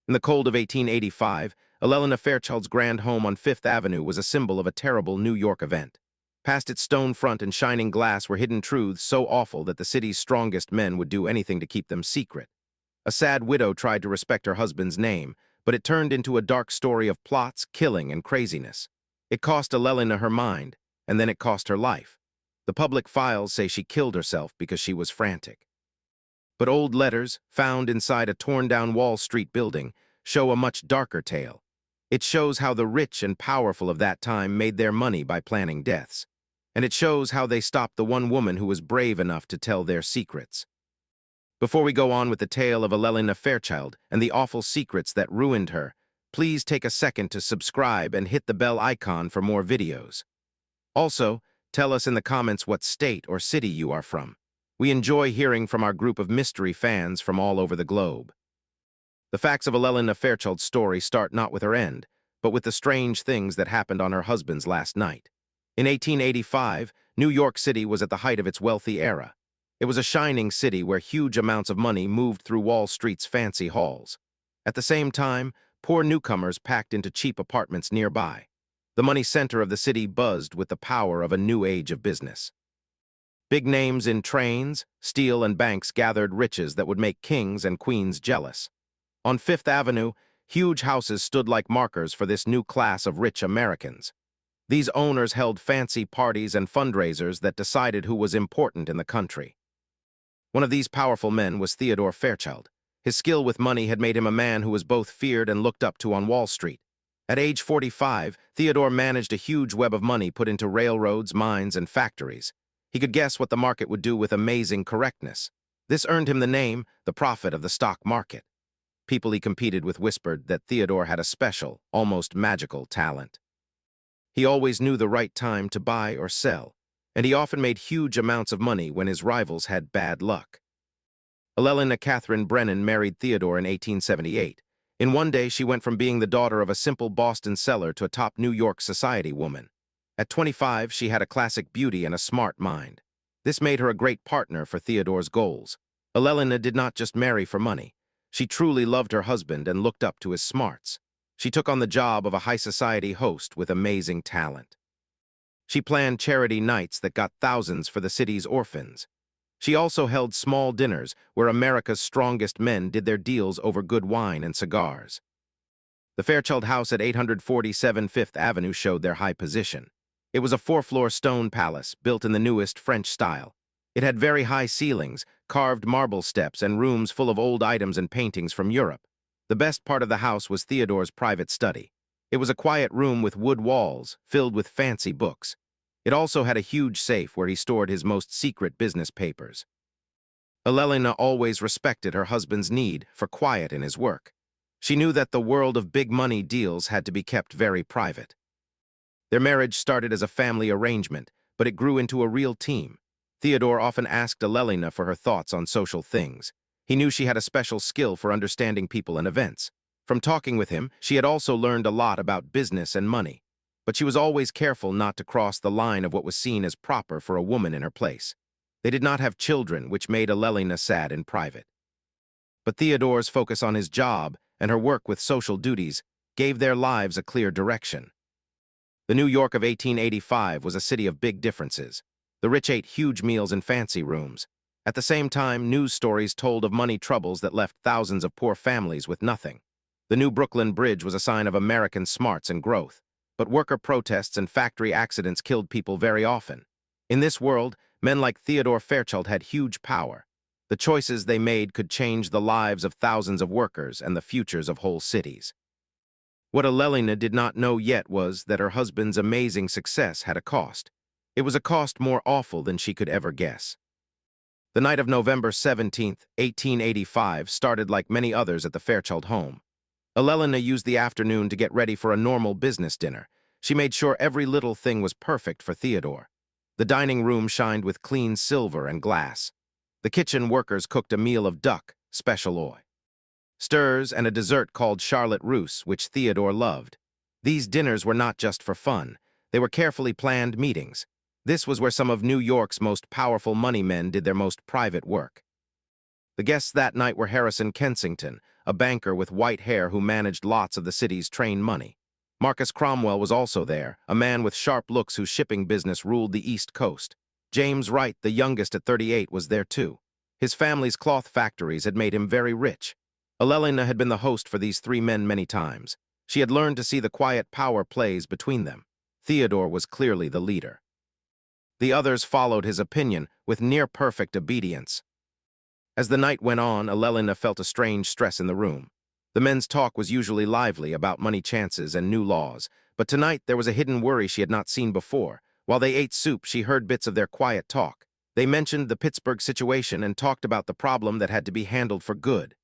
In the cold of 1885, Elellanena Fairchild's grand home on Fifth Avenue was a symbol of a terrible New York event. Past its stone front and shining glass were hidden truths so awful that the city's strongest men would do anything to keep them secret. A sad widow tried to respect her husband's name, but it turned into a dark story of plots, killing, and craziness. It cost Elellanena her mind, and then it cost her life. The public files say she killed herself because she was frantic. But old letters, found inside a torn-down Wall Street building, show a much darker tale. It shows how the rich and powerful of that time made their money by planning deaths. And it shows how they stopped the one woman who was brave enough to tell their secrets. Before we go on with the tale of Elellanena Fairchild and the awful secrets that ruined her, please take a second to subscribe and hit the bell icon for more videos. Also, tell us in the comments what state or city you are from. We enjoy hearing from our group of mystery fans from all over the globe. The facts of Elellanena Fairchild's story start not with her end, but with the strange things that happened on her husband's last night. In 1885, New York City was at the height of its wealthy era. It was a shining city where huge amounts of money moved through Wall Street's fancy halls. At the same time, poor newcomers packed into cheap apartments nearby. The money center of the city buzzed with the power of a new age of business. Big names in trains, steel, and banks gathered riches that would make kings and queens jealous. On Fifth Avenue, huge houses stood like markers for this new class of rich Americans. These owners held fancy parties and fundraisers that decided who was important in the country. One of these powerful men was Theodore Fairchild. His skill with money had made him a man who was both feared and looked up to on Wall Street. At age 45, Theodore managed a huge web of money put into railroads, mines, and factories. He could guess what the market would do with amazing correctness. This earned him the name, the prophet of the stock market. People he competed with whispered that Theodore had a special, almost magical talent. He always knew the right time to buy or sell, and he often made huge amounts of money when his rivals had bad luck. Elellanena Catherine Brennan married Theodore in 1878. In one day, she went from being the daughter of a simple Boston seller to a top New York society woman. At 25, she had a classic beauty and a smart mind. This made her a great partner for Theodore's goals. Elellanena did not just marry for money. She truly loved her husband and looked up to his smarts. She took on the job of a high society host with amazing talent. She planned charity nights that got thousands for the city's orphans. She also held small dinners where America's strongest men did their deals over good wine and cigars. The Fairchild house at 847 Fifth Avenue showed their high position. It was a 4-floor stone palace built in the newest French style. It had very high ceilings, carved marble steps, and rooms full of old items and paintings from Europe. The best part of the house was Theodore's private study. It was a quiet room with wood walls, filled with fancy books. It also had a huge safe where he stored his most secret business papers. Elellanena always respected her husband's need for quiet in his work. She knew that the world of big money deals had to be kept very private. Their marriage started as a family arrangement, but it grew into a real team. Theodore often asked Elellanena for her thoughts on social things. He knew she had a special skill for understanding people and events. From talking with him, she had also learned a lot about business and money. But she was always careful not to cross the line of what was seen as proper for a woman in her place. They did not have children, which made Elellanena sad in private. But Theodore's focus on his job and her work with social duties gave their lives a clear direction. The New York of 1885 was a city of big differences. The rich ate huge meals in fancy rooms. At the same time, news stories told of money troubles that left thousands of poor families with nothing. The new Brooklyn Bridge was a sign of American smarts and growth, but worker protests and factory accidents killed people very often. In this world, men like Theodore Fairchild had huge power. The choices they made could change the lives of thousands of workers and the futures of whole cities. What Elellanena did not know yet was that her husband's amazing success had a cost. It was a cost more awful than she could ever guess. The night of November 17, 1885, started like many others at the Fairchild home. Elellanena used the afternoon to get ready for a normal business dinner. She made sure every little thing was perfect for Theodore. The dining room shined with clean silver and glass. The kitchen workers cooked a meal of duck, special oil, stirs, and a dessert called Charlotte Russe, which Theodore loved. These dinners were not just for fun. They were carefully planned meetings. This was where some of New York's most powerful money men did their most private work. The guests that night were Heiress Kensington, a banker with white hair who managed lots of the city's train money. Marcus Cromwell was also there, a man with sharp looks whose shipping business ruled the East Coast. James Wright, the youngest at 38, was there too. His family's cloth factories had made him very rich. Elellanena had been the host for these three men many times. She had learned to see the quiet power plays between them. Theodore was clearly the leader. The others followed his opinion with near-perfect obedience. As the night went on, Elellanena felt a strange stress in the room. The men's talk was usually lively about money chances and new laws, but tonight there was a hidden worry she had not seen before. While they ate soup, she heard bits of their quiet talk. They mentioned the Pittsburgh situation and talked about the problem that had to be handled for good.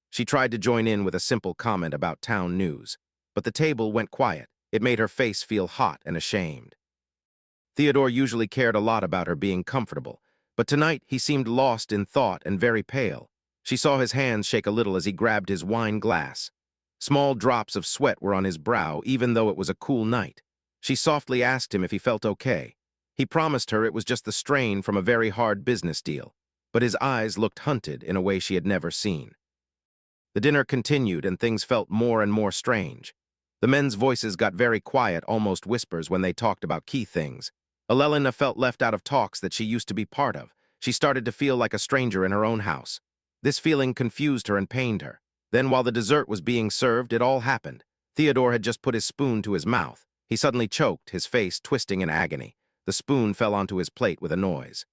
She tried to join in with a simple comment about town news, but the table went quiet. It made her face feel hot and ashamed. Theodore usually cared a lot about her being comfortable, but tonight he seemed lost in thought and very pale. She saw his hands shake a little as he grabbed his wine glass. Small drops of sweat were on his brow, even though it was a cool night. She softly asked him if he felt okay. He promised her it was just the strain from a very hard business deal, but his eyes looked hunted in a way she had never seen. The dinner continued, and things felt more and more strange. The men's voices got very quiet, almost whispers, when they talked about key things. Elellanena felt left out of talks that she used to be part of. She started to feel like a stranger in her own house. This feeling confused her and pained her. Then, while the dessert was being served, it all happened. Theodore had just put his spoon to his mouth. He suddenly choked, his face twisting in agony. The spoon fell onto his plate with a noise.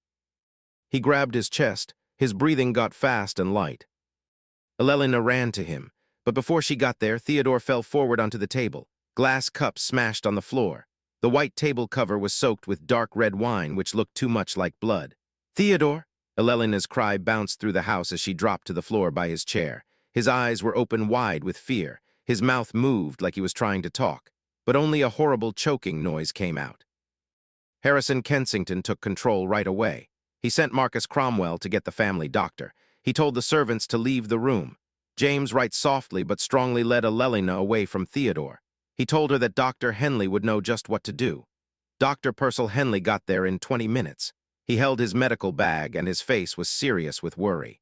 He grabbed his chest. His breathing got fast and light. Elellanena ran to him, but before she got there, Theodore fell forward onto the table. Glass cups smashed on the floor. The white table cover was soaked with dark red wine, which looked too much like blood. "Theodore!" Elellena's cry bounced through the house as she dropped to the floor by his chair. His eyes were open wide with fear. His mouth moved like he was trying to talk, but only a horrible choking noise came out. Heiress Kensington took control right away. He sent Marcus Cromwell to get the family doctor. He told the servants to leave the room. James Wright softly but strongly led Elellanena away from Theodore. He told her that Dr. Henley would know just what to do. Dr. Purcell Henley got there in 20 minutes. He held his medical bag, and his face was serious with worry.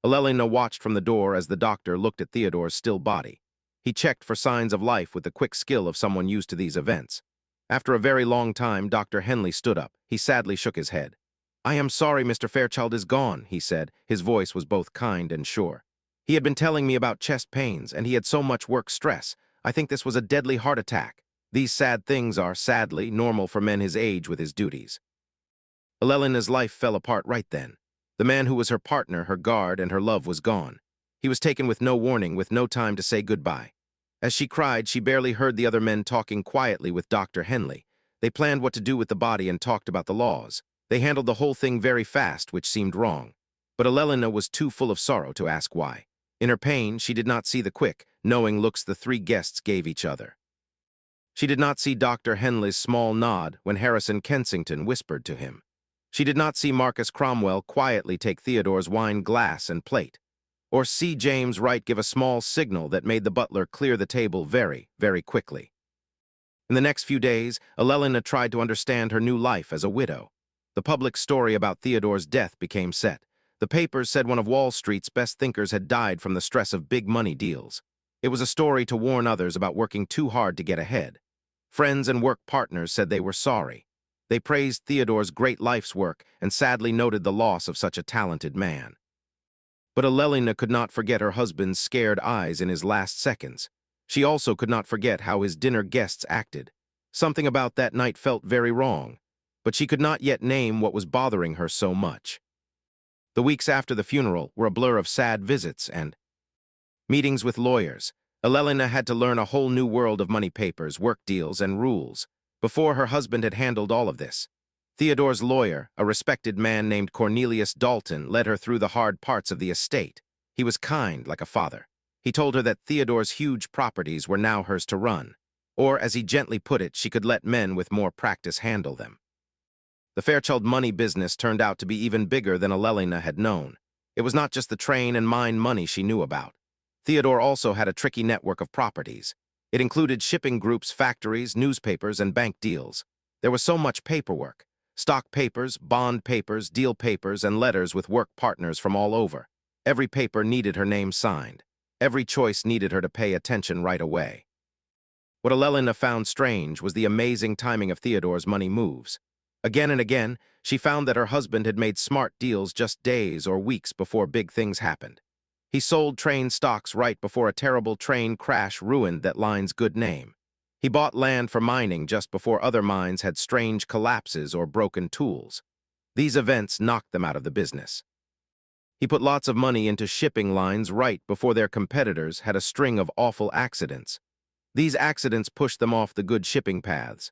Elellanena watched from the door as the doctor looked at Theodore's still body. He checked for signs of life with the quick skill of someone used to these events. After a very long time, Dr. Henley stood up. He sadly shook his head. "I am sorry Mr. Fairchild is gone," he said. His voice was both kind and sure. "He had been telling me about chest pains, and he had so much work stress. I think this was a deadly heart attack. These sad things are, sadly, normal for men his age with his duties." Elellena's life fell apart right then. The man who was her partner, her guard, and her love was gone. He was taken with no warning, with no time to say goodbye. As she cried, she barely heard the other men talking quietly with Dr. Henley. They planned what to do with the body and talked about the laws. They handled the whole thing very fast, which seemed wrong. But Elellanena was too full of sorrow to ask why. In her pain, she did not see the quick, knowing looks the three guests gave each other. She did not see Dr. Henley's small nod when Heiress Kensington whispered to him. She did not see Marcus Cromwell quietly take Theodore's wine glass and plate, or see James Wright give a small signal that made the butler clear the table very, very quickly. In the next few days, Elellanena tried to understand her new life as a widow. The public story about Theodore's death became set. The papers said one of Wall Street's best thinkers had died from the stress of big money deals. It was a story to warn others about working too hard to get ahead. Friends and work partners said they were sorry. They praised Theodore's great life's work and sadly noted the loss of such a talented man. But Elellanena could not forget her husband's scared eyes in his last seconds. She also could not forget how his dinner guests acted. Something about that night felt very wrong, but she could not yet name what was bothering her so much. The weeks after the funeral were a blur of sad visits and meetings with lawyers. Elellanena had to learn a whole new world of money papers, work deals, and rules. Before, her husband had handled all of this. Theodore's lawyer, a respected man named Cornelius Dalton, led her through the hard parts of the estate. He was kind, like a father. He told her that Theodore's huge properties were now hers to run, or, as he gently put it, she could let men with more practice handle them. The Fairchild money business turned out to be even bigger than Elellanena had known. It was not just the train and mine money she knew about. Theodore also had a tricky network of properties. It included shipping groups, factories, newspapers, and bank deals. There was so much paperwork: stock papers, bond papers, deal papers, and letters with work partners from all over. Every paper needed her name signed. Every choice needed her to pay attention right away. What Elellanena found strange was the amazing timing of Theodore's money moves. Again and again, she found that her husband had made smart deals just days or weeks before big things happened. He sold train stocks right before a terrible train crash ruined that line's good name. He bought land for mining just before other mines had strange collapses or broken tools. These events knocked them out of the business. He put lots of money into shipping lines right before their competitors had a string of awful accidents. These accidents pushed them off the good shipping paths.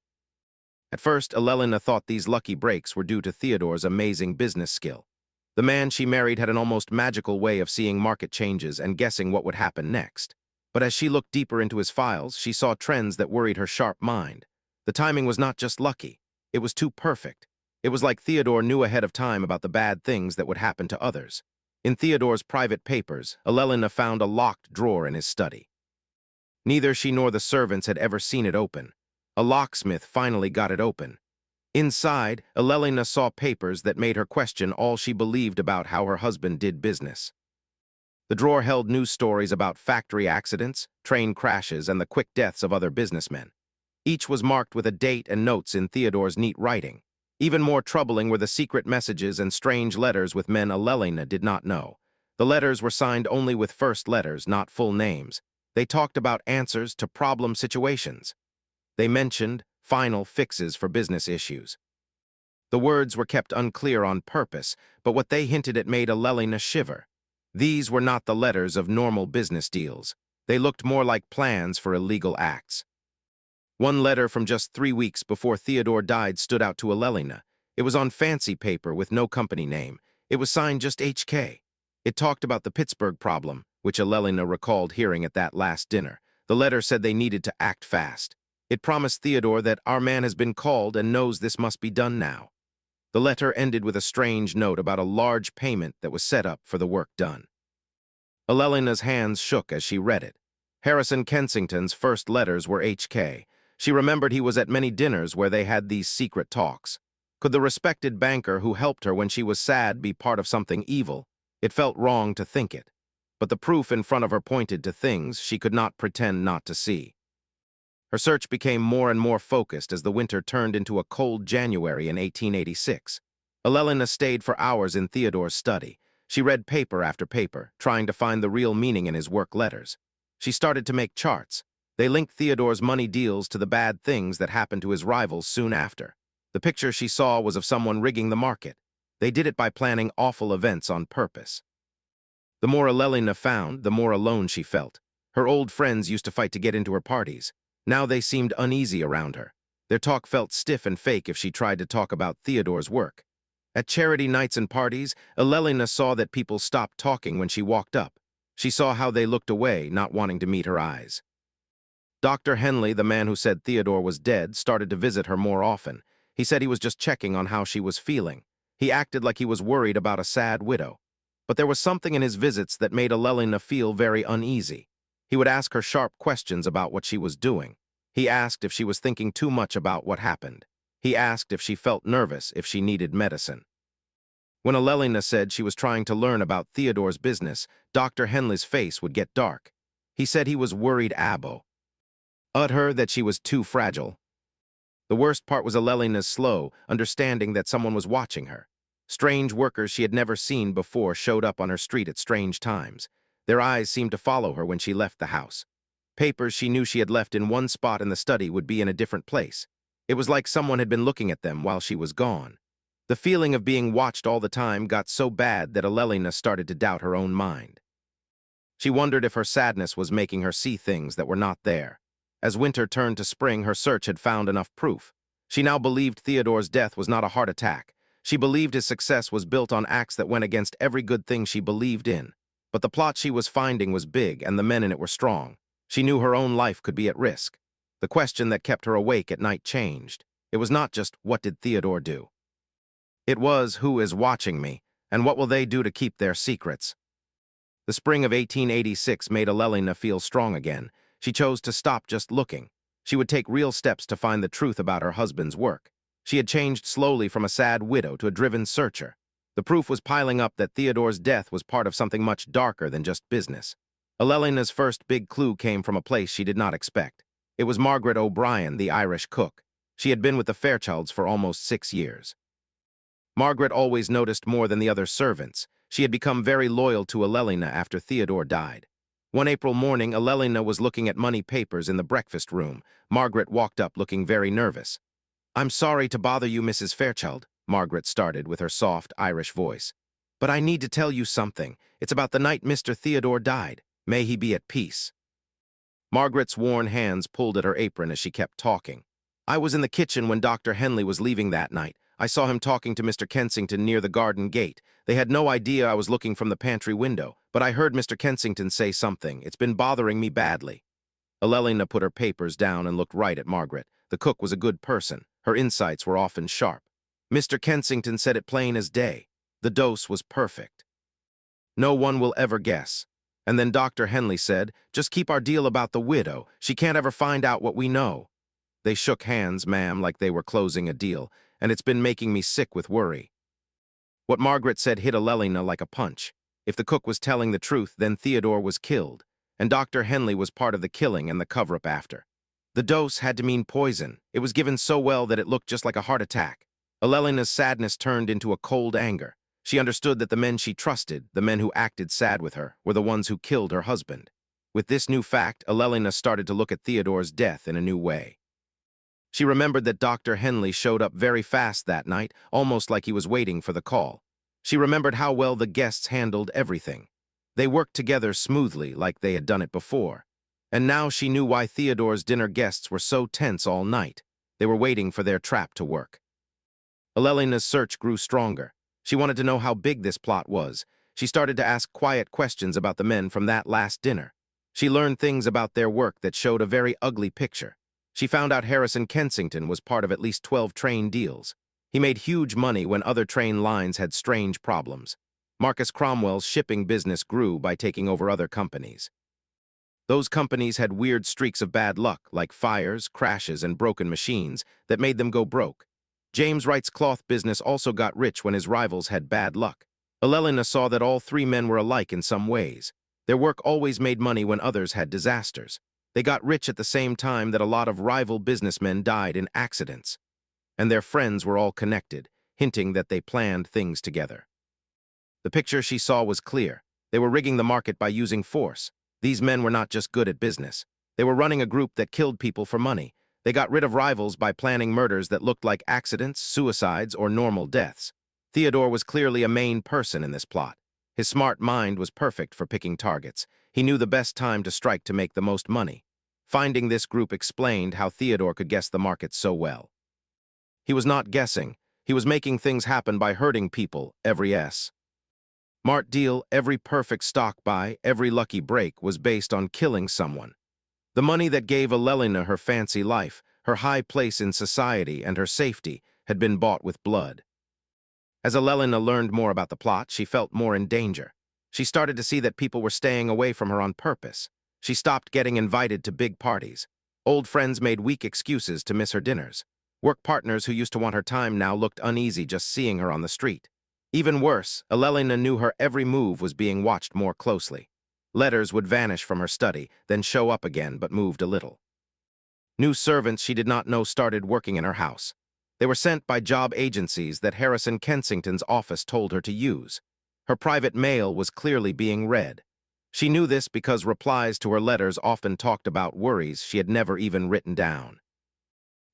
At first, Elellanena thought these lucky breaks were due to Theodore's amazing business skill. The man she married had an almost magical way of seeing market changes and guessing what would happen next. But as she looked deeper into his files, she saw trends that worried her sharp mind. The timing was not just lucky, it was too perfect. It was like Theodore knew ahead of time about the bad things that would happen to others. In Theodore's private papers, Elellanena found a locked drawer in his study. Neither she nor the servants had ever seen it open. A locksmith finally got it open. Inside, Elellanena saw papers that made her question all she believed about how her husband did business. The drawer held news stories about factory accidents, train crashes, and the quick deaths of other businessmen. Each was marked with a date and notes in Theodore's neat writing. Even more troubling were the secret messages and strange letters with men Elellanena did not know. The letters were signed only with first letters, not full names. They talked about answers to problem situations. They mentioned final fixes for business issues. The words were kept unclear on purpose, but what they hinted at made Elellanena shiver. These were not the letters of normal business deals. They looked more like plans for illegal acts. One letter from just 3 weeks before Theodore died stood out to Elellanena. It was on fancy paper with no company name. It was signed just HK. It talked about the Pittsburgh problem, which Elellanena recalled hearing at that last dinner. The letter said they needed to act fast. It promised Theodore that our man has been called and knows this must be done now. The letter ended with a strange note about a large payment that was set up for the work done. Elellena's hands shook as she read it. Harrison Kensington's first letters were HK. She remembered he was at many dinners where they had these secret talks. Could the respected banker who helped her when she was sad be part of something evil? It felt wrong to think it. But the proof in front of her pointed to things she could not pretend not to see. Her search became more and more focused as the winter turned into a cold January in 1886. Elellanena stayed for hours in Theodore's study. She read paper after paper, trying to find the real meaning in his work letters. She started to make charts. They linked Theodore's money deals to the bad things that happened to his rivals soon after. The picture she saw was of someone rigging the market. They did it by planning awful events on purpose. The more Elellanena found, the more alone she felt. Her old friends used to fight to get into her parties. Now they seemed uneasy around her. Their talk felt stiff and fake if she tried to talk about Theodore's work. At charity nights and parties, Elellanena saw that people stopped talking when she walked up. She saw how they looked away, not wanting to meet her eyes. Dr. Henley, the man who said Theodore was dead, started to visit her more often. He said he was just checking on how she was feeling. He acted like he was worried about a sad widow. But there was something in his visits that made Elellanena feel very uneasy. He would ask her sharp questions about what she was doing. He asked if she was thinking too much about what happened. He asked if she felt nervous, if she needed medicine. When Elellanena said she was trying to learn about Theodore's business, Dr. Henley's face would get dark. He said he was worried her that she was too fragile. The worst part was Elellena's slow understanding that someone was watching her. Strange workers she had never seen before showed up on her street at strange times. Their eyes seemed to follow her when she left the house. Papers she knew she had left in one spot in the study would be in a different place. It was like someone had been looking at them while she was gone. The feeling of being watched all the time got so bad that Elellanena started to doubt her own mind. She wondered if her sadness was making her see things that were not there. As winter turned to spring, her search had found enough proof. She now believed Theodore's death was not a heart attack. She believed his success was built on acts that went against every good thing she believed in. But the plot she was finding was big, and the men in it were strong. She knew her own life could be at risk. The question that kept her awake at night changed. It was not just, what did Theodore do? It was, who is watching me, and what will they do to keep their secrets? The spring of 1886 made Elellanena feel strong again. She chose to stop just looking. She would take real steps to find the truth about her husband's work. She had changed slowly from a sad widow to a driven searcher. The proof was piling up that Theodore's death was part of something much darker than just business. Elellena's first big clue came from a place she did not expect. It was Margaret O'Brien, the Irish cook. She had been with the Fairchilds for almost 6 years. Margaret always noticed more than the other servants. She had become very loyal to Elellanena after Theodore died. One April morning, Elellanena was looking at money papers in the breakfast room. Margaret walked up looking very nervous. "I'm sorry to bother you, Mrs. Fairchild," Margaret started with her soft Irish voice. "But I need to tell you something. It's about the night Mr. Theodore died. May he be at peace." Margaret's worn hands pulled at her apron as she kept talking. "I was in the kitchen when Dr. Henley was leaving that night. I saw him talking to Mr. Kensington near the garden gate. They had no idea I was looking from the pantry window, but I heard Mr. Kensington say something. It's been bothering me badly." Elellanena put her papers down and looked right at Margaret. The cook was a good person. Her insights were often sharp. Mr. Kensington said it plain as day. The dose was perfect. "No one will ever guess." And then Dr. Henley said, "Just keep our deal about the widow. She can't ever find out what we know." They shook hands, ma'am, like they were closing a deal, and it's been making me sick with worry. What Margaret said hit Elellanena like a punch. If the cook was telling the truth, then Theodore was killed, and Dr. Henley was part of the killing and the cover-up after. The dose had to mean poison. It was given so well that it looked just like a heart attack. Elellena's sadness turned into a cold anger. She understood that the men she trusted, the men who acted sad with her, were the ones who killed her husband. With this new fact, Elellanena started to look at Theodore's death in a new way. She remembered that Dr. Henley showed up very fast that night, almost like he was waiting for the call. She remembered how well the guests handled everything. They worked together smoothly, like they had done it before. And now she knew why Theodore's dinner guests were so tense all night. They were waiting for their trap to work. Elellena's search grew stronger. She wanted to know how big this plot was. She started to ask quiet questions about the men from that last dinner. She learned things about their work that showed a very ugly picture. She found out Heiress and Kensington was part of at least 12 train deals. He made huge money when other train lines had strange problems. Marcus Cromwell's shipping business grew by taking over other companies. Those companies had weird streaks of bad luck, like fires, crashes, and broken machines, that made them go broke. James Wright's cloth business also got rich when his rivals had bad luck. Elellanena saw that all three men were alike in some ways. Their work always made money when others had disasters. They got rich at the same time that a lot of rival businessmen died in accidents. And their friends were all connected, hinting that they planned things together. The picture she saw was clear. They were rigging the market by using force. These men were not just good at business. They were running a group that killed people for money. They got rid of rivals by planning murders that looked like accidents, suicides, or normal deaths. Theodore was clearly a main person in this plot. His smart mind was perfect for picking targets. He knew the best time to strike to make the most money. Finding this group explained how Theodore could guess the market so well. He was not guessing. He was making things happen by hurting people, every S. Mart deal, every perfect stock buy, every lucky break was based on killing someone. The money that gave Elellanena her fancy life, her high place in society, and her safety had been bought with blood. As Elellanena learned more about the plot, she felt more in danger. She started to see that people were staying away from her on purpose. She stopped getting invited to big parties. Old friends made weak excuses to miss her dinners. Work partners who used to want her time now looked uneasy just seeing her on the street. Even worse, Elellanena knew her every move was being watched more closely. Letters would vanish from her study, then show up again, but moved a little. New servants she did not know started working in her house. They were sent by job agencies that Heiress and Kensington's office told her to use. Her private mail was clearly being read. She knew this because replies to her letters often talked about worries she had never even written down.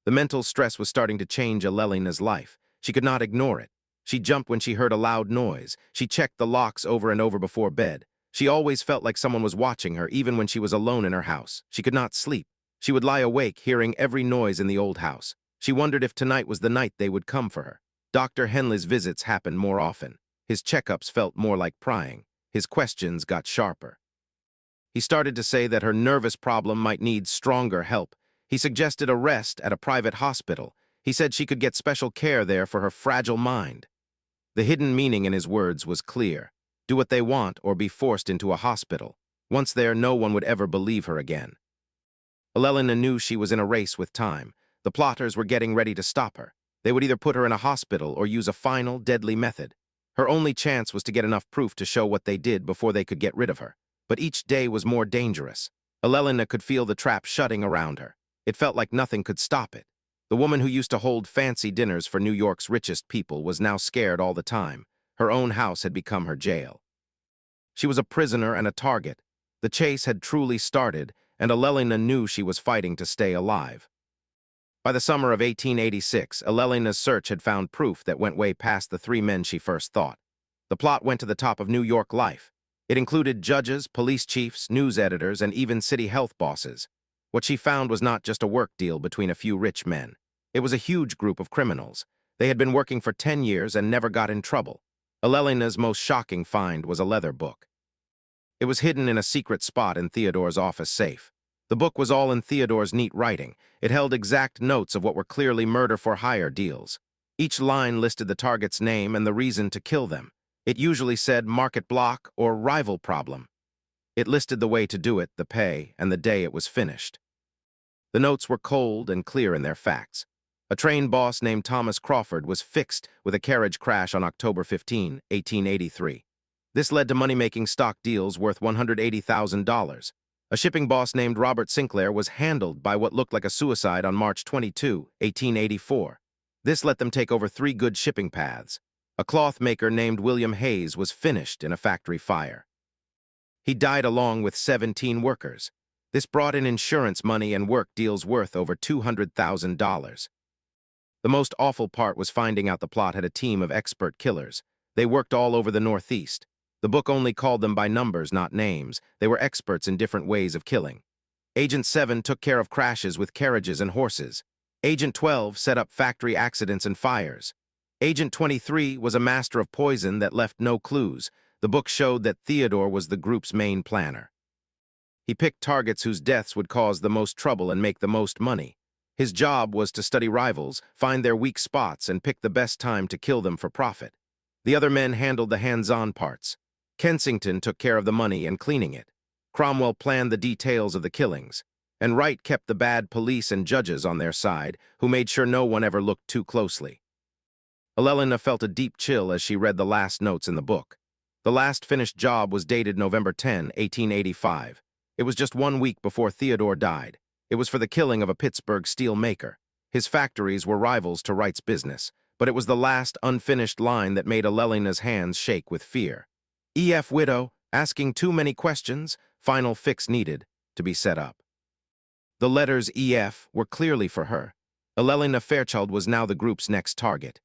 The mental stress was starting to change Elellena's life. She could not ignore it. She jumped when she heard a loud noise. She checked the locks over and over before bed. She always felt like someone was watching her, even when she was alone in her house. She could not sleep. She would lie awake, hearing every noise in the old house. She wondered if tonight was the night they would come for her. Dr. Henley's visits happened more often. His checkups felt more like prying. His questions got sharper. He started to say that her nervous problem might need stronger help. He suggested a rest at a private hospital. He said she could get special care there for her fragile mind. The hidden meaning in his words was clear. Do what they want or be forced into a hospital. Once there, no one would ever believe her again. Elellanena knew she was in a race with time. The plotters were getting ready to stop her. They would either put her in a hospital or use a final, deadly method. Her only chance was to get enough proof to show what they did before they could get rid of her. But each day was more dangerous. Elellanena could feel the trap shutting around her. It felt like nothing could stop it. The woman who used to hold fancy dinners for New York's richest people was now scared all the time. Her own house had become her jail. She was a prisoner and a target. The chase had truly started, and Elellanena knew she was fighting to stay alive. By the summer of 1886, Elellena's search had found proof that went way past the three men she first thought. The plot went to the top of New York life. It included judges, police chiefs, news editors, and even city health bosses. What she found was not just a work deal between a few rich men. It was a huge group of criminals. They had been working for 10 years and never got in trouble. Elellena's most shocking find was a leather book. It was hidden in a secret spot in Theodore's office safe. The book was all in Theodore's neat writing. It held exact notes of what were clearly murder-for-hire deals. Each line listed the target's name and the reason to kill them. It usually said market block or rival problem. It listed the way to do it, the pay, and the day it was finished. The notes were cold and clear in their facts. A train boss named Thomas Crawford was fixed with a carriage crash on October 15, 1883. This led to money-making stock deals worth $180,000. A shipping boss named Robert Sinclair was handled by what looked like a suicide on March 22, 1884. This let them take over 3 good shipping paths. A cloth maker named William Hayes was finished in a factory fire. He died along with 17 workers. This brought in insurance money and work deals worth over $200,000. The most awful part was finding out the plot had a team of expert killers. They worked all over the Northeast. The book only called them by numbers, not names. They were experts in different ways of killing. Agent 7 took care of crashes with carriages and horses. Agent 12 set up factory accidents and fires. Agent 23 was a master of poison that left no clues. The book showed that Theodore was the group's main planner. He picked targets whose deaths would cause the most trouble and make the most money. His job was to study rivals, find their weak spots, and pick the best time to kill them for profit. The other men handled the hands-on parts. Kensington took care of the money and cleaning it. Cromwell planned the details of the killings. And Wright kept the bad police and judges on their side, who made sure no one ever looked too closely. Elellanena felt a deep chill as she read the last notes in the book. The last finished job was dated November 10, 1885. It was just 1 week before Theodore died. It was for the killing of a Pittsburgh steel maker. His factories were rivals to Wright's business, but it was the last unfinished line that made Elellena's hands shake with fear. E.F. widow, asking too many questions, final fix needed to be set up. The letters E.F. were clearly for her. Elellanena Fairchild was now the group's next target.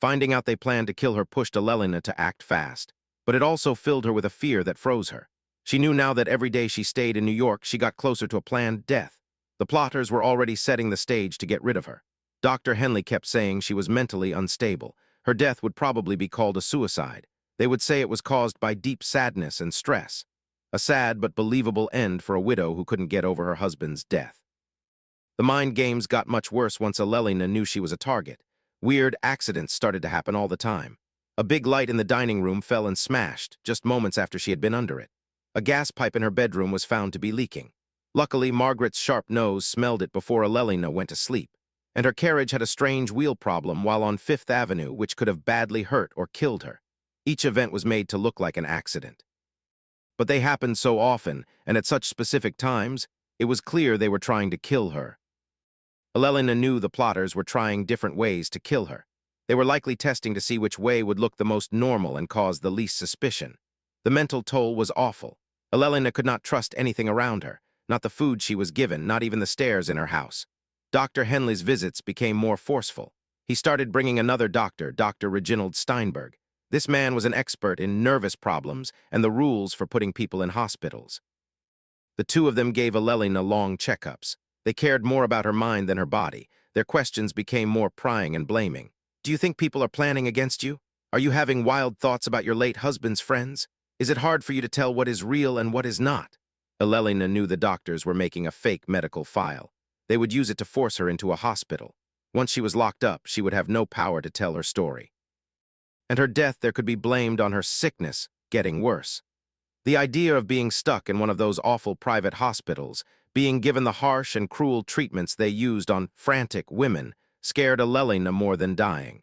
Finding out they planned to kill her pushed Elellanena to act fast, but it also filled her with a fear that froze her. She knew now that every day she stayed in New York, she got closer to a planned death. The plotters were already setting the stage to get rid of her. Dr. Henley kept saying she was mentally unstable. Her death would probably be called a suicide. They would say it was caused by deep sadness and stress. A sad but believable end for a widow who couldn't get over her husband's death. The mind games got much worse once Elellanena knew she was a target. Weird accidents started to happen all the time. A big light in the dining room fell and smashed just moments after she had been under it. A gas pipe in her bedroom was found to be leaking. Luckily, Margaret's sharp nose smelled it before Elellanena went to sleep. And her carriage had a strange wheel problem while on Fifth Avenue, which could have badly hurt or killed her. Each event was made to look like an accident. But they happened so often, and at such specific times, it was clear they were trying to kill her. Elellanena knew the plotters were trying different ways to kill her. They were likely testing to see which way would look the most normal and cause the least suspicion. The mental toll was awful. Elellanena could not trust anything around her, not the food she was given, not even the stairs in her house. Dr. Henley's visits became more forceful. He started bringing another doctor, Dr. Reginald Steinberg. This man was an expert in nervous problems and the rules for putting people in hospitals. The two of them gave Elellanena long checkups. They cared more about her mind than her body. Their questions became more prying and blaming. Do you think people are planning against you? Are you having wild thoughts about your late husband's friends? Is it hard for you to tell what is real and what is not? Elellanena knew the doctors were making a fake medical file. They would use it to force her into a hospital. Once she was locked up, she would have no power to tell her story. And her death there could be blamed on her sickness getting worse. The idea of being stuck in one of those awful private hospitals, being given the harsh and cruel treatments they used on frantic women, scared Elellanena more than dying.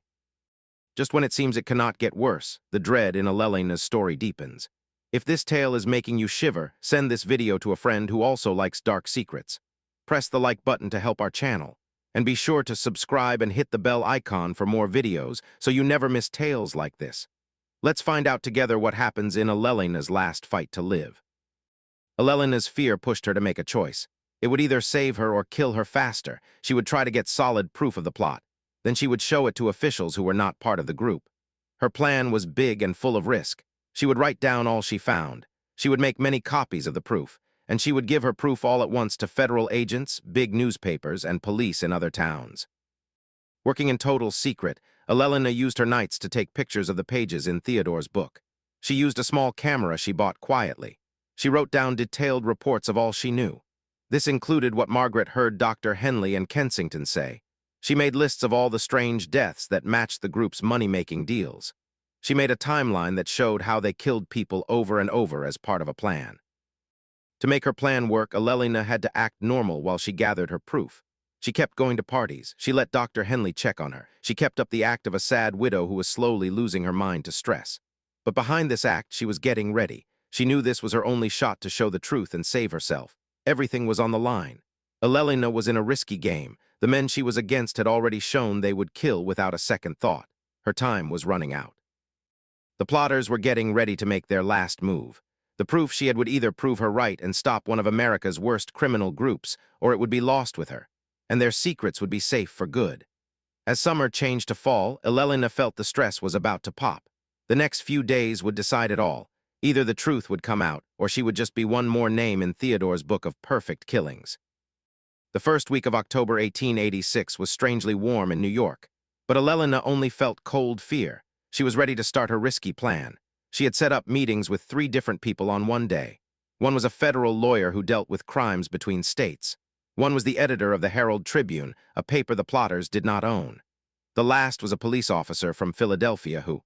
Just when it seems it cannot get worse, the dread in Elellena's story deepens. If this tale is making you shiver, send this video to a friend who also likes dark secrets. Press the like button to help our channel. And be sure to subscribe and hit the bell icon for more videos so you never miss tales like this. Let's find out together what happens in Elellena's last fight to live. Elellena's fear pushed her to make a choice. It would either save her or kill her faster. She would try to get solid proof of the plot. Then she would show it to officials who were not part of the group. Her plan was big and full of risk. She would write down all she found. She would make many copies of the proof, and she would give her proof all at once to federal agents, big newspapers, and police in other towns. Working in total secret, Elellanena used her nights to take pictures of the pages in Theodore's book. She used a small camera she bought quietly. She wrote down detailed reports of all she knew. This included what Margaret heard Dr. Henley and Kensington say. She made lists of all the strange deaths that matched the group's money-making deals. She made a timeline that showed how they killed people over and over as part of a plan. To make her plan work, Elellanena had to act normal while she gathered her proof. She kept going to parties. She let Dr. Henley check on her. She kept up the act of a sad widow who was slowly losing her mind to stress. But behind this act, she was getting ready. She knew this was her only shot to show the truth and save herself. Everything was on the line. Elellanena was in a risky game. The men she was against had already shown they would kill without a second thought. Her time was running out. The plotters were getting ready to make their last move. The proof she had would either prove her right and stop one of America's worst criminal groups, or it would be lost with her, and their secrets would be safe for good. As summer changed to fall, Elellanena felt the stress was about to pop. The next few days would decide it all. Either the truth would come out, or she would just be one more name in Theodore's book of perfect killings. The first week of October 1886 was strangely warm in New York, but Elellanena only felt cold fear. She was ready to start her risky plan. She had set up meetings with 3 different people on one day. One was a federal lawyer who dealt with crimes between states. One was the editor of the Herald Tribune, a paper the plotters did not own. The last was a police officer from Philadelphia who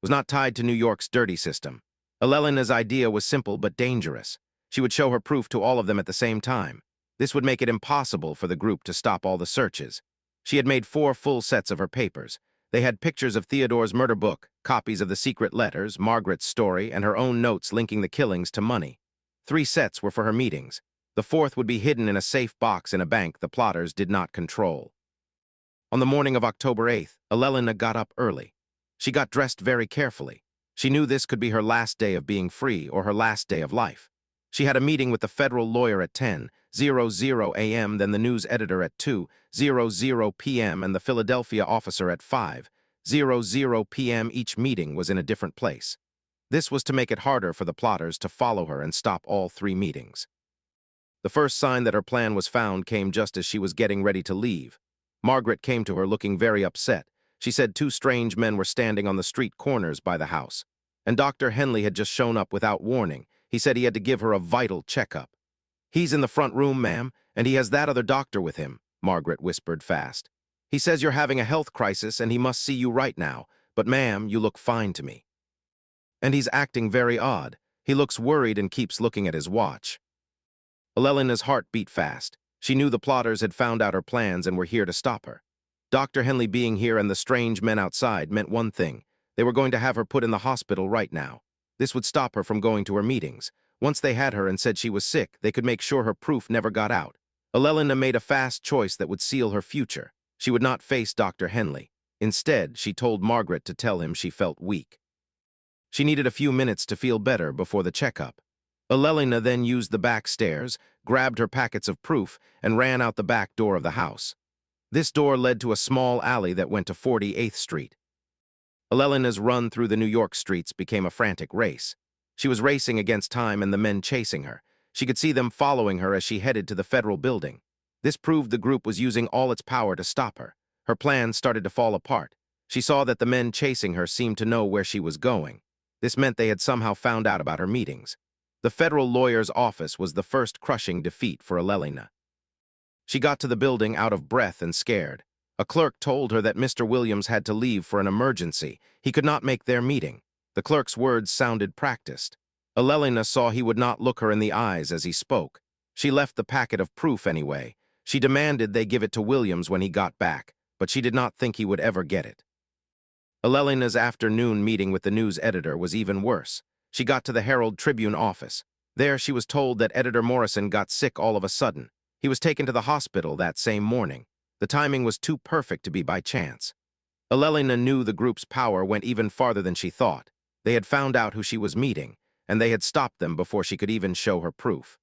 was not tied to New York's dirty system. Elellena's idea was simple but dangerous. She would show her proof to all of them at the same time. This would make it impossible for the group to stop all the searches. She had made 4 full sets of her papers. They had pictures of Theodore's murder book, copies of the secret letters, Margaret's story, and her own notes linking the killings to money. 3 sets were for her meetings. The 4th would be hidden in a safe box in a bank the plotters did not control. On the morning of October 8th, Elellanena got up early. She got dressed very carefully. She knew this could be her last day of being free or her last day of life. She had a meeting with the federal lawyer at 10:00 a.m., then the news editor at 2:00 p.m., and the Philadelphia officer at 5:00 p.m. Each meeting was in a different place. This was to make it harder for the plotters to follow her and stop all 3 meetings. The first sign that her plan was found came just as she was getting ready to leave. Margaret came to her looking very upset. She said 2 strange men were standing on the street corners by the house. And Dr. Henley had just shown up without warning. He said he had to give her a vital checkup. "He's in the front room, ma'am, and he has that other doctor with him," Margaret whispered fast. "He says you're having a health crisis and he must see you right now, but ma'am, you look fine to me. And he's acting very odd. He looks worried and keeps looking at his watch." Elellena's heart beat fast. She knew the plotters had found out her plans and were here to stop her. Dr. Henley being here and the strange men outside meant one thing. They were going to have her put in the hospital right now. This would stop her from going to her meetings. Once they had her and said she was sick, they could make sure her proof never got out. Elellanena made a fast choice that would seal her future. She would not face Dr. Henley. Instead, she told Margaret to tell him she felt weak. She needed a few minutes to feel better before the checkup. Elellanena then used the back stairs, grabbed her packets of proof, and ran out the back door of the house. This door led to a small alley that went to 48th Street. Elellena's run through the New York streets became a frantic race. She was racing against time and the men chasing her. She could see them following her as she headed to the federal building. This proved the group was using all its power to stop her. Her plan started to fall apart. She saw that the men chasing her seemed to know where she was going. This meant they had somehow found out about her meetings. The federal lawyer's office was the first crushing defeat for Elellanena. She got to the building out of breath and scared. A clerk told her that Mr. Williams had to leave for an emergency. He could not make their meeting. The clerk's words sounded practiced. Elellanena saw he would not look her in the eyes as he spoke. She left the packet of proof anyway. She demanded they give it to Williams when he got back, but she did not think he would ever get it. Elellena's afternoon meeting with the news editor was even worse. She got to the Herald Tribune office. There she was told that editor Morrison got sick all of a sudden. He was taken to the hospital that same morning. The timing was too perfect to be by chance. Elellanena knew the group's power went even farther than she thought. They had found out who she was meeting, and they had stopped them before she could even show her proof.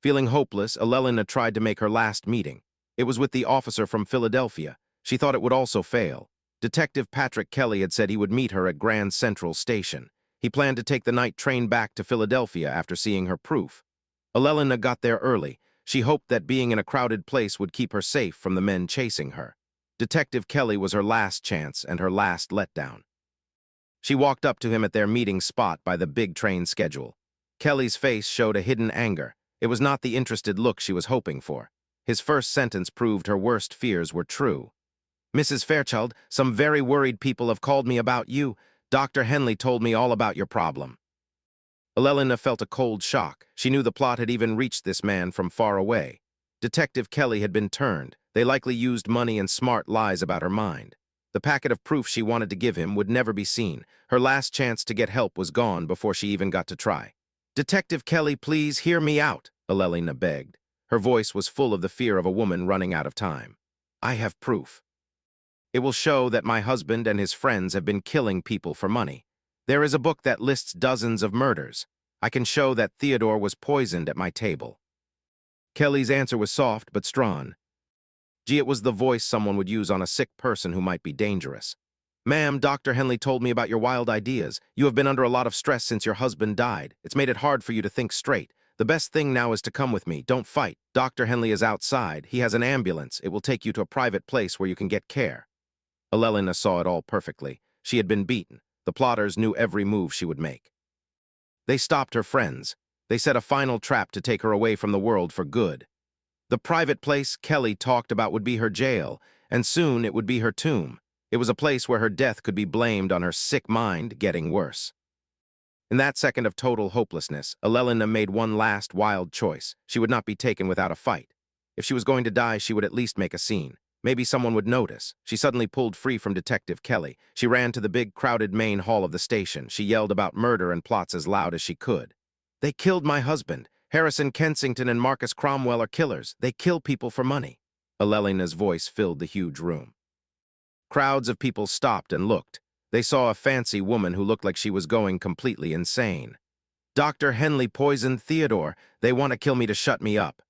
Feeling hopeless, Elellanena tried to make her last meeting. It was with the officer from Philadelphia. She thought it would also fail. Detective Patrick Kelly had said he would meet her at Grand Central Station. He planned to take the night train back to Philadelphia after seeing her proof. Elellanena got there early. She hoped that being in a crowded place would keep her safe from the men chasing her. Detective Kelly was her last chance and her last letdown. She walked up to him at their meeting spot by the big train schedule. Kelly's face showed a hidden anger. It was not the interested look she was hoping for. His first sentence proved her worst fears were true. "Mrs. Fairchild, some very worried people have called me about you. Dr. Henley told me all about your problem." Elellanena felt a cold shock. She knew the plot had even reached this man from far away. Detective Kelly had been turned. They likely used money and smart lies about her mind. The packet of proof she wanted to give him would never be seen. Her last chance to get help was gone before she even got to try. "Detective Kelly, please hear me out," Elellanena begged. Her voice was full of the fear of a woman running out of time. "I have proof. It will show that my husband and his friends have been killing people for money. There is a book that lists dozens of murders. I can show that Theodore was poisoned at my table." Kelly's answer was soft but strong. Gee, it was the voice someone would use on a sick person who might be dangerous. "Ma'am, Dr. Henley told me about your wild ideas. You have been under a lot of stress since your husband died. It's made it hard for you to think straight. The best thing now is to come with me. Don't fight. Dr. Henley is outside. He has an ambulance. It will take you to a private place where you can get care." Elellanena saw it all perfectly. She had been beaten. The plotters knew every move she would make. They stopped her friends. They set a final trap to take her away from the world for good. The private place Kelly talked about would be her jail, and soon it would be her tomb. It was a place where her death could be blamed on her sick mind getting worse. In that second of total hopelessness, Elellanena made one last wild choice. She would not be taken without a fight. If she was going to die, she would at least make a scene. Maybe someone would notice. She suddenly pulled free from Detective Kelly. She ran to the big, crowded main hall of the station. She yelled about murder and plots as loud as she could. "They killed my husband. Harrison Kensington and Marcus Cromwell are killers. They kill people for money." Elellena's voice filled the huge room. Crowds of people stopped and looked. They saw a fancy woman who looked like she was going completely insane. "Dr. Henley poisoned Theodore. They want to kill me to shut me up."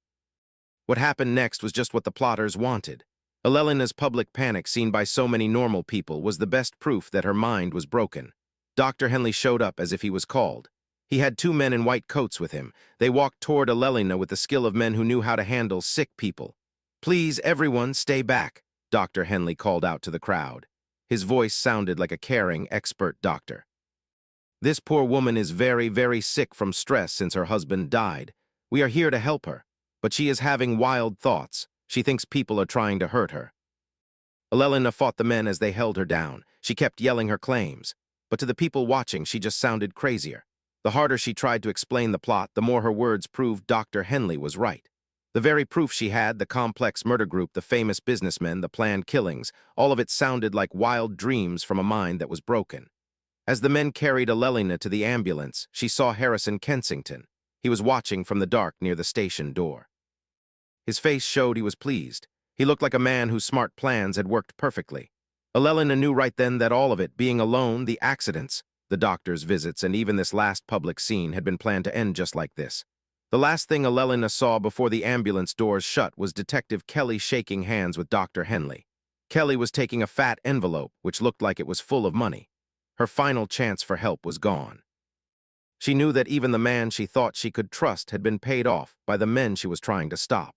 What happened next was just what the plotters wanted. Elellena's public panic, seen by so many normal people, was the best proof that her mind was broken. Dr. Henley showed up as if he was called. He had two men in white coats with him. They walked toward Elellanena with the skill of men who knew how to handle sick people. "Please, everyone, stay back," Dr. Henley called out to the crowd. His voice sounded like a caring, expert doctor. "This poor woman is very, very sick from stress since her husband died. We are here to help her, but she is having wild thoughts. She thinks people are trying to hurt her." Elellanena fought the men as they held her down. She kept yelling her claims, but to the people watching, she just sounded crazier. The harder she tried to explain the plot, the more her words proved Dr. Henley was right. The very proof she had, the complex murder group, the famous businessmen, the planned killings, all of it sounded like wild dreams from a mind that was broken. As the men carried Elellanena to the ambulance, she saw Harrison Kensington. He was watching from the dark near the station door. His face showed he was pleased. He looked like a man whose smart plans had worked perfectly. Elellanena knew right then that all of it, being alone, the accidents, the doctor's visits, and even this last public scene had been planned to end just like this. The last thing Elellanena saw before the ambulance doors shut was Detective Kelly shaking hands with Dr. Henley. Kelly was taking a fat envelope, which looked like it was full of money. Her final chance for help was gone. She knew that even the man she thought she could trust had been paid off by the men she was trying to stop.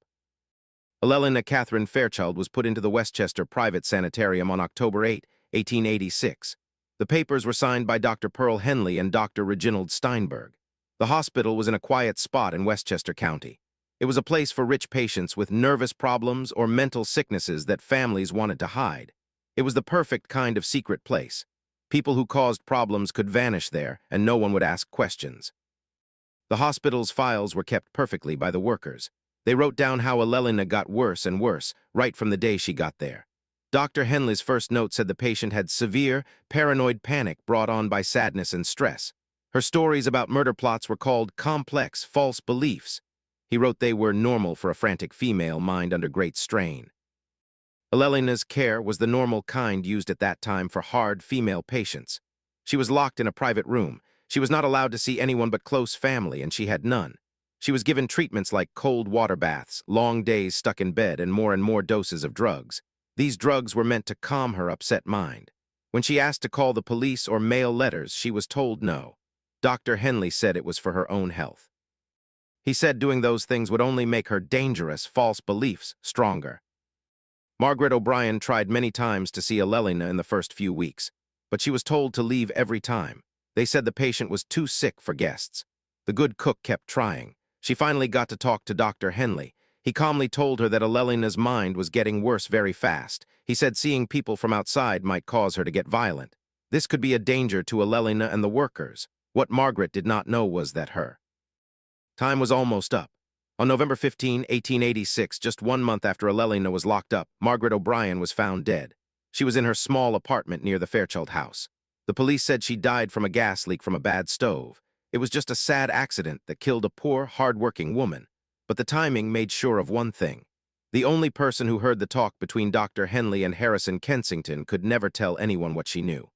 Elellanena Catherine Fairchild was put into the Westchester Private Sanitarium on October 8, 1886. The papers were signed by Dr. Pearl Henley and Dr. Reginald Steinberg. The hospital was in a quiet spot in Westchester County. It was a place for rich patients with nervous problems or mental sicknesses that families wanted to hide. It was the perfect kind of secret place. People who caused problems could vanish there, and no one would ask questions. The hospital's files were kept perfectly by the workers. They wrote down how Elellanena got worse and worse, right from the day she got there. Dr. Henley's first note said the patient had severe, paranoid panic brought on by sadness and stress. Her stories about murder plots were called complex, false beliefs. He wrote they were normal for a frantic female mind under great strain. Elellena's care was the normal kind used at that time for hard female patients. She was locked in a private room. She was not allowed to see anyone but close family, and she had none. She was given treatments like cold water baths, long days stuck in bed, and more doses of drugs. These drugs were meant to calm her upset mind. When she asked to call the police or mail letters, she was told no. Dr. Henley said it was for her own health. He said doing those things would only make her dangerous, false beliefs stronger. Margaret O'Brien tried many times to see Elellanena in the first few weeks, but she was told to leave every time. They said the patient was too sick for guests. The good cook kept trying. She finally got to talk to Dr. Henley. He calmly told her that Elellena's mind was getting worse very fast. He said seeing people from outside might cause her to get violent. This could be a danger to Elellanena and the workers. What Margaret did not know was that her time was almost up. On November 15, 1886, just 1 month after Elellanena was locked up, Margaret O'Brien was found dead. She was in her small apartment near the Fairchild house. The police said she died from a gas leak from a bad stove. It was just a sad accident that killed a poor, hard-working woman. But the timing made sure of one thing. The only person who heard the talk between Dr. Henley and Heiress in Kensington could never tell anyone what she knew.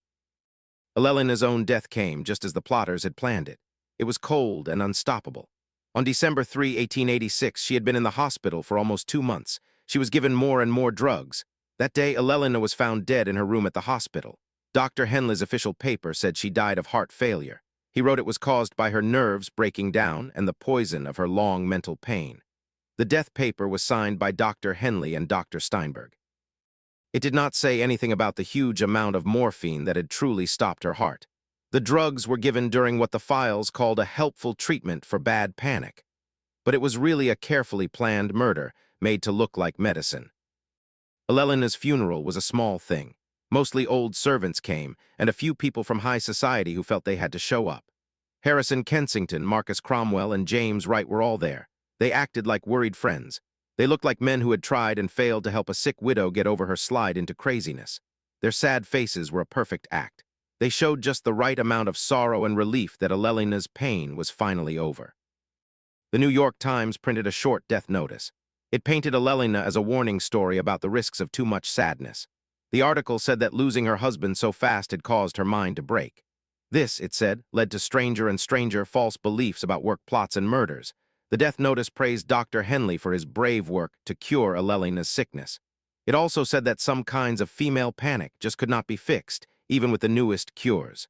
Elellena's own death came just as the plotters had planned it. It was cold and unstoppable. On December 3, 1886, she had been in the hospital for almost 2 months. She was given more and more drugs. That day, Elellanena was found dead in her room at the hospital. Dr. Henley's official paper said she died of heart failure. He wrote it was caused by her nerves breaking down and the poison of her long mental pain. The death paper was signed by Dr. Henley and Dr. Steinberg. It did not say anything about the huge amount of morphine that had truly stopped her heart. The drugs were given during what the files called a helpful treatment for bad panic. But it was really a carefully planned murder, made to look like medicine. Elellena's funeral was a small thing. Mostly old servants came, and a few people from high society who felt they had to show up. Heiress in Kensington, Marcus Cromwell, and James Wright were all there. They acted like worried friends. They looked like men who had tried and failed to help a sick widow get over her slide into craziness. Their sad faces were a perfect act. They showed just the right amount of sorrow and relief that Elellena's pain was finally over. The New York Times printed a short death notice. It painted Elellanena as a warning story about the risks of too much sadness. The article said that losing her husband so fast had caused her mind to break. This, it said, led to stranger and stranger false beliefs about work plots and murders. The death notice praised Dr. Henley for his brave work to cure Elellena's sickness. It also said that some kinds of female panic just could not be fixed, even with the newest cures.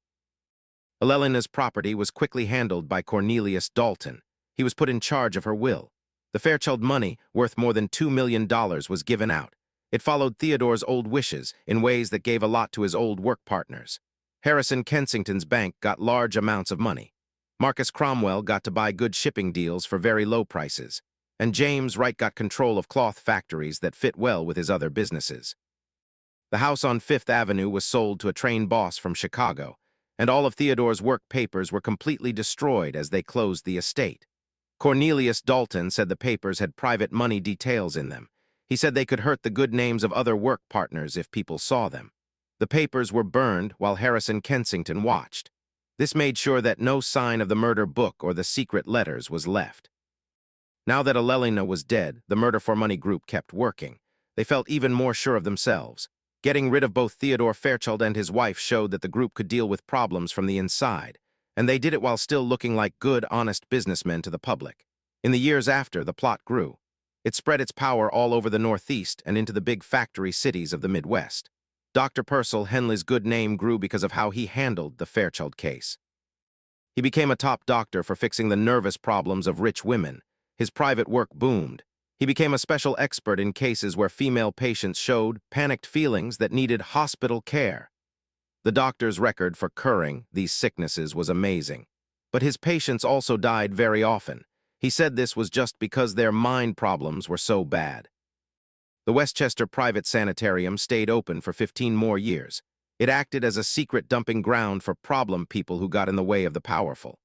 Elellena's property was quickly handled by Cornelius Dalton. He was put in charge of her will. The Fairchild money, worth more than $2 million, was given out. It followed Theodore's old wishes in ways that gave a lot to his old work partners. Heiress in Kensington's bank got large amounts of money. Marcus Cromwell got to buy good shipping deals for very low prices. And James Wright got control of cloth factories that fit well with his other businesses. The house on Fifth Avenue was sold to a train boss from Chicago, and all of Theodore's work papers were completely destroyed as they closed the estate. Cornelius Dalton said the papers had private money details in them. He said they could hurt the good names of other work partners if people saw them. The papers were burned while Heiress in Kensington watched. This made sure that no sign of the murder book or the secret letters was left. Now that Elellanena was dead, the Murder for Money group kept working. They felt even more sure of themselves. Getting rid of both Theodore Fairchild and his wife showed that the group could deal with problems from the inside, and they did it while still looking like good, honest businessmen to the public. In the years after, the plot grew. It spread its power all over the Northeast and into the big factory cities of the Midwest. Dr. Purcell Henley's good name grew because of how he handled the Fairchild case. He became a top doctor for fixing the nervous problems of rich women. His private work boomed. He became a special expert in cases where female patients showed panicked feelings that needed hospital care. The doctor's record for curing these sicknesses was amazing. But his patients also died very often. He said this was just because their mind problems were so bad. The Westchester Private Sanitarium stayed open for 15 more years. It acted as a secret dumping ground for problem people who got in the way of the powerful.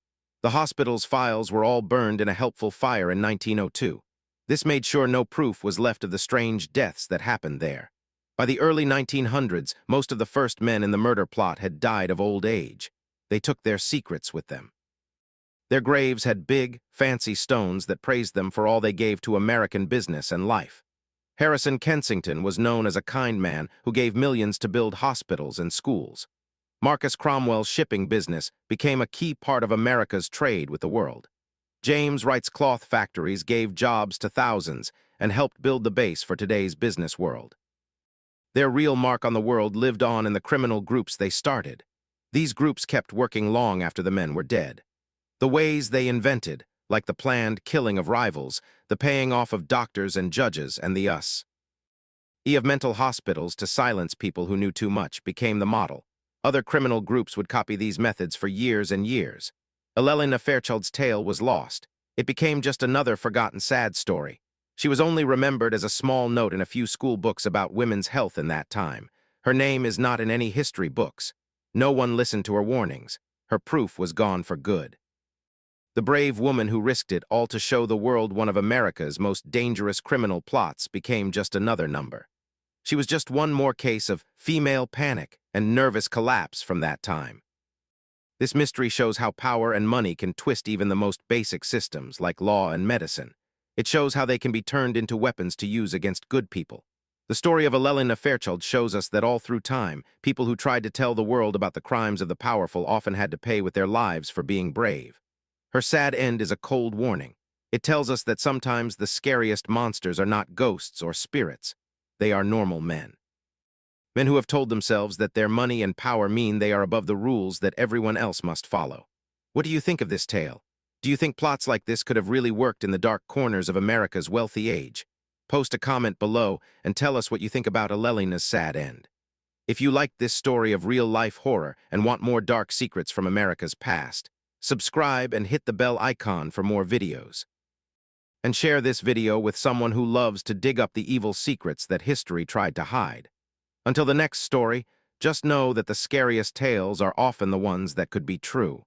The hospital's files were all burned in a helpful fire in 1902. This made sure no proof was left of the strange deaths that happened there. By the early 1900s, most of the first men in the murder plot had died of old age. They took their secrets with them. Their graves had big, fancy stones that praised them for all they gave to American business and life. Harrison Kensington was known as a kind man who gave millions to build hospitals and schools. Marcus Cromwell's shipping business became a key part of America's trade with the world. James Wright's cloth factories gave jobs to thousands and helped build the base for today's business world. Their real mark on the world lived on in the criminal groups they started. These groups kept working long after the men were dead. The ways they invented, like the planned killing of rivals, the paying off of doctors and judges, and the of mental hospitals to silence people who knew too much, became the model. Other criminal groups would copy these methods for years and years. Elellanena Fairchild's tale was lost. It became just another forgotten sad story. She was only remembered as a small note in a few school books about women's health in that time. Her name is not in any history books. No one listened to her warnings. Her proof was gone for good. The brave woman who risked it all to show the world one of America's most dangerous criminal plots became just another number. She was just one more case of female panic and nervous collapse from that time. This mystery shows how power and money can twist even the most basic systems, like law and medicine. It shows how they can be turned into weapons to use against good people. The story of Elellanena Fairchild shows us that all through time, people who tried to tell the world about the crimes of the powerful often had to pay with their lives for being brave. Her sad end is a cold warning. It tells us that sometimes the scariest monsters are not ghosts or spirits. They are normal men. Men who have told themselves that their money and power mean they are above the rules that everyone else must follow. What do you think of this tale? Do you think plots like this could have really worked in the dark corners of America's wealthy age? Post a comment below and tell us what you think about Elellena's sad end. If you liked this story of real-life horror and want more dark secrets from America's past, subscribe and hit the bell icon for more videos. And share this video with someone who loves to dig up the evil secrets that history tried to hide. Until the next story, just know that the scariest tales are often the ones that could be true.